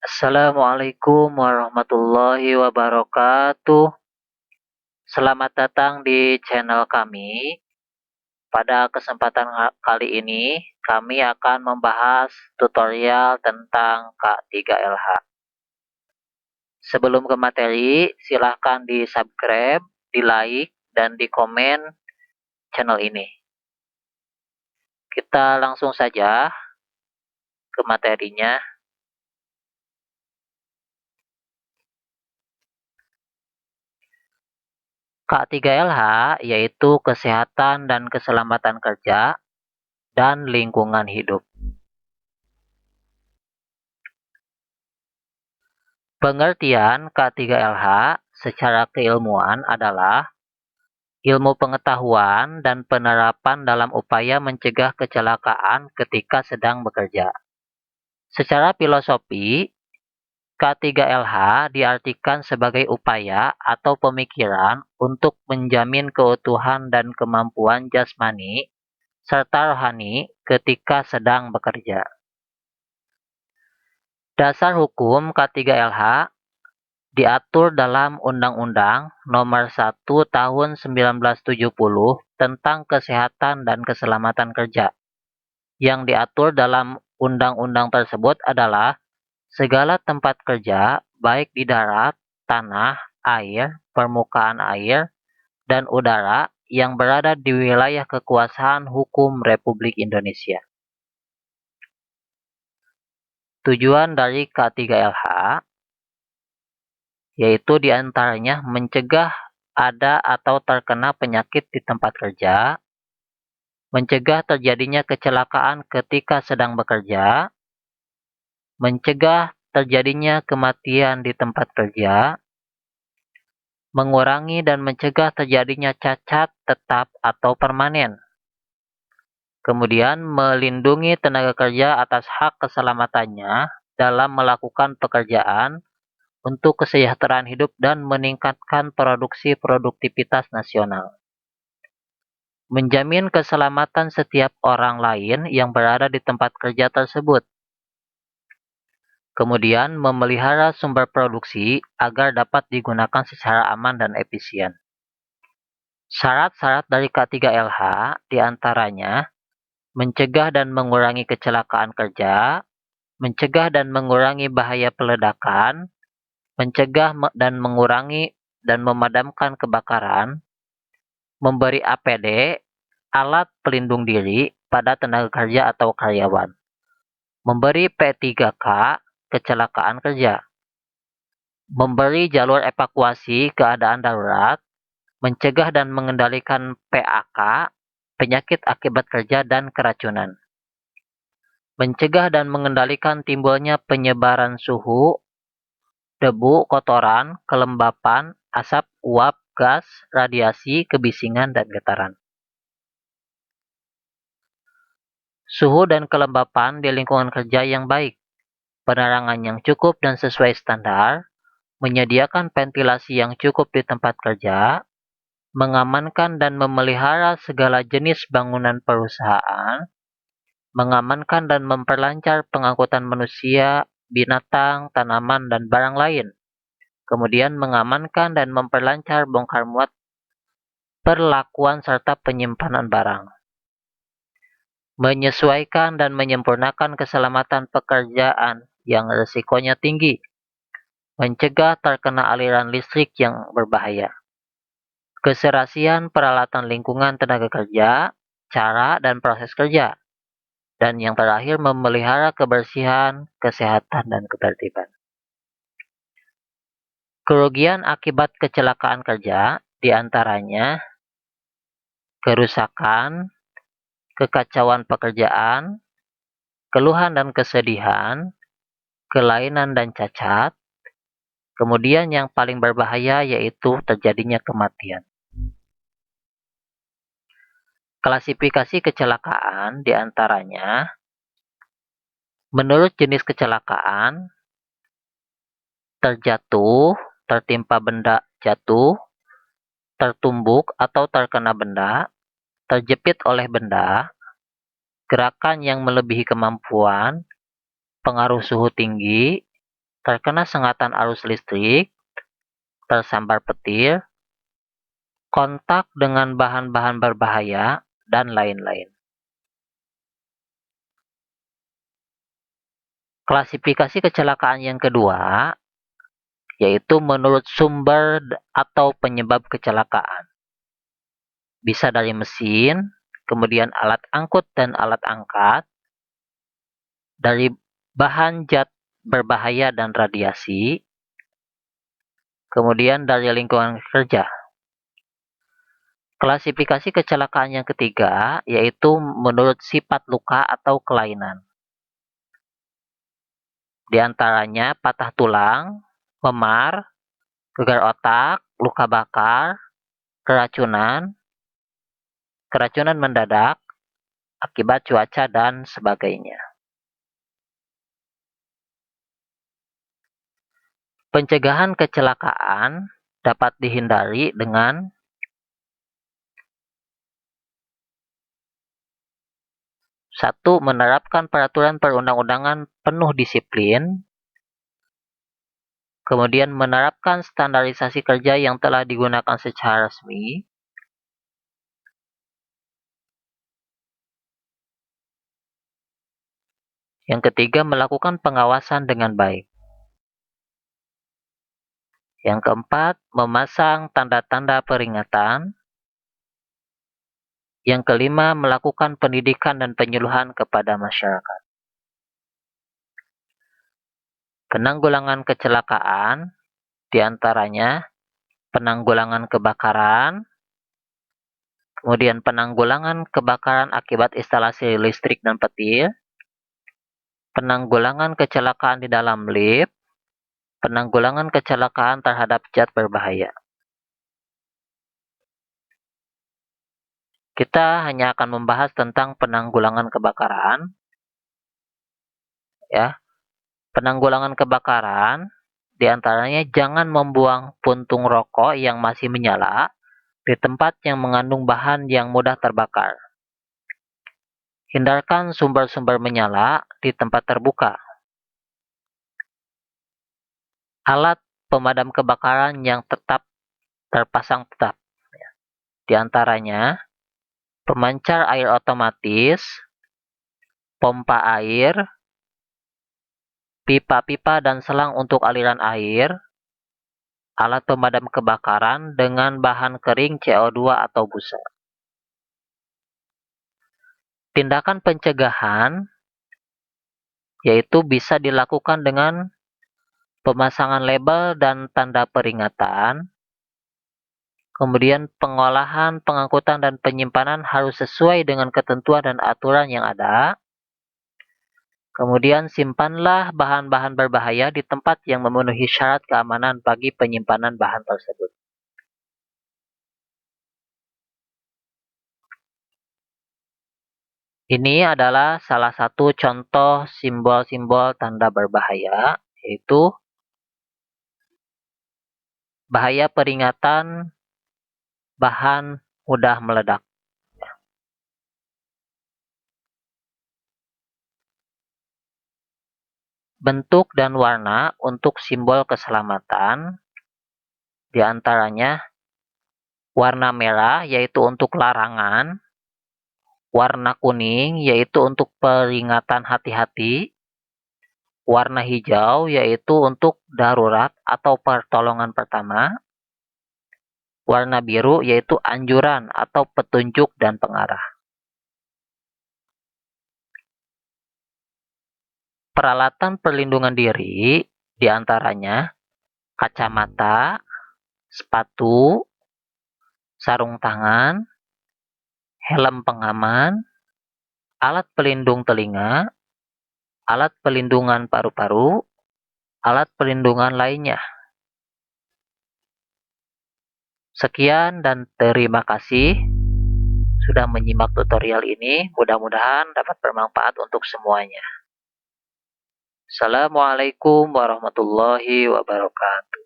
Assalamualaikum warahmatullahi wabarakatuh. Selamat datang di channel kami. Pada kesempatan kali ini, kami akan membahas tutorial tentang K3LH. Sebelum ke materi, silahkan di-subscribe, di-like, dan di-komen channel ini. Kita langsung saja ke materinya. K3LH yaitu kesehatan dan keselamatan kerja dan lingkungan hidup. Pengertian K3LH secara keilmuan adalah ilmu pengetahuan dan penerapan dalam upaya mencegah kecelakaan ketika sedang bekerja. Secara filosofi, K3LH diartikan sebagai upaya atau pemikiran untuk menjamin keutuhan dan kemampuan jasmani serta rohani ketika sedang bekerja. Dasar hukum K3LH diatur dalam Undang-Undang Nomor 1 Tahun 1970 tentang Kesehatan dan Keselamatan Kerja. Yang diatur dalam undang-undang tersebut adalah segala tempat kerja, baik di darat, tanah, air, permukaan air, dan udara yang berada di wilayah kekuasaan hukum Republik Indonesia. Tujuan dari K3LH yaitu diantaranya mencegah ada atau terkena penyakit di tempat kerja, mencegah terjadinya kecelakaan ketika sedang bekerja, mencegah terjadinya kematian di tempat kerja, mengurangi dan mencegah terjadinya cacat tetap atau permanen, kemudian melindungi tenaga kerja atas hak keselamatannya dalam melakukan pekerjaan untuk kesejahteraan hidup dan meningkatkan produksi produktivitas nasional. Menjamin keselamatan setiap orang lain yang berada di tempat kerja tersebut. Kemudian memelihara sumber produksi agar dapat digunakan secara aman dan efisien. Syarat-syarat dari K3LH diantaranya mencegah dan mengurangi kecelakaan kerja, mencegah dan mengurangi bahaya peledakan, mencegah dan mengurangi dan memadamkan kebakaran, memberi APD, alat pelindung diri pada tenaga kerja atau karyawan, memberi P3K, kecelakaan kerja, memberi jalur evakuasi keadaan darurat, mencegah dan mengendalikan PAK, penyakit akibat kerja dan keracunan, mencegah dan mengendalikan timbulnya penyebaran suhu, debu, kotoran, kelembapan, asap, uap, gas, radiasi, kebisingan, dan getaran. Suhu dan kelembapan di lingkungan kerja yang baik, penerangan yang cukup dan sesuai standar, menyediakan ventilasi yang cukup di tempat kerja, mengamankan dan memelihara segala jenis bangunan perusahaan, mengamankan dan memperlancar pengangkutan manusia, binatang, tanaman, dan barang lain, kemudian mengamankan dan memperlancar bongkar muat perlakuan serta penyimpanan barang. Menyesuaikan dan menyempurnakan keselamatan pekerjaan yang risikonya tinggi. Mencegah terkena aliran listrik yang berbahaya. Keserasian peralatan lingkungan tenaga kerja, cara dan proses kerja. Dan yang terakhir, memelihara kebersihan, kesehatan, dan ketertiban. Kerugian akibat kecelakaan kerja diantaranya kerusakan, kekacauan pekerjaan, keluhan dan kesedihan, kelainan dan cacat, kemudian yang paling berbahaya yaitu terjadinya kematian. Klasifikasi kecelakaan diantaranya menurut jenis kecelakaan, terjatuh, tertimpa benda jatuh, tertumbuk atau terkena benda, terjepit oleh benda, gerakan yang melebihi kemampuan, pengaruh suhu tinggi, terkena sengatan arus listrik, tersambar petir, kontak dengan bahan-bahan berbahaya, dan lain-lain. Klasifikasi kecelakaan yang kedua, yaitu menurut sumber atau penyebab kecelakaan. Bisa dari mesin, kemudian alat angkut dan alat angkat, dari bahan zat berbahaya dan radiasi, kemudian dari lingkungan kerja. Klasifikasi kecelakaan yang ketiga, yaitu menurut sifat luka atau kelainan. Di antaranya patah tulang, memar, gegar otak, luka bakar, keracunan, keracunan mendadak, akibat cuaca, dan sebagainya. Pencegahan kecelakaan dapat dihindari dengan satu, menerapkan peraturan perundang-undangan penuh disiplin, kemudian menerapkan standarisasi kerja yang telah digunakan secara resmi, yang ketiga, melakukan pengawasan dengan baik. Yang keempat, memasang tanda-tanda peringatan. Yang kelima, melakukan pendidikan dan penyuluhan kepada masyarakat. Penanggulangan kecelakaan, diantaranya penanggulangan kebakaran, kemudian penanggulangan kebakaran akibat instalasi listrik dan petir, penanggulangan kecelakaan di dalam lift, penanggulangan kecelakaan terhadap zat berbahaya. Kita hanya akan membahas tentang penanggulangan kebakaran. Ya, penanggulangan kebakaran, diantaranya jangan membuang puntung rokok yang masih menyala di tempat yang mengandung bahan yang mudah terbakar. Hindarkan sumber-sumber menyala di tempat terbuka. Alat pemadam kebakaran yang tetap terpasang tetap. Di antaranya, pemancar air otomatis, pompa air, pipa-pipa dan selang untuk aliran air, alat pemadam kebakaran dengan bahan kering CO2 atau busa. Tindakan pencegahan yaitu bisa dilakukan dengan pemasangan label dan tanda peringatan, kemudian pengolahan, pengangkutan, dan penyimpanan harus sesuai dengan ketentuan dan aturan yang ada. Kemudian simpanlah bahan-bahan berbahaya di tempat yang memenuhi syarat keamanan bagi penyimpanan bahan tersebut. Ini adalah salah satu contoh simbol-simbol tanda berbahaya, yaitu bahaya peringatan bahan mudah meledak. Bentuk dan warna untuk simbol keselamatan, di antaranya warna merah yaitu untuk larangan, warna kuning yaitu untuk peringatan hati-hati, warna hijau yaitu untuk darurat atau pertolongan pertama, warna biru yaitu anjuran atau petunjuk dan pengarah. Peralatan perlindungan diri diantaranya kacamata, sepatu, sarung tangan, helm pengaman, alat pelindung telinga, alat pelindungan paru-paru, alat pelindungan lainnya. Sekian dan terima kasih sudah menyimak tutorial ini. Mudah-mudahan dapat bermanfaat untuk semuanya. Assalamualaikum warahmatullahi wabarakatuh.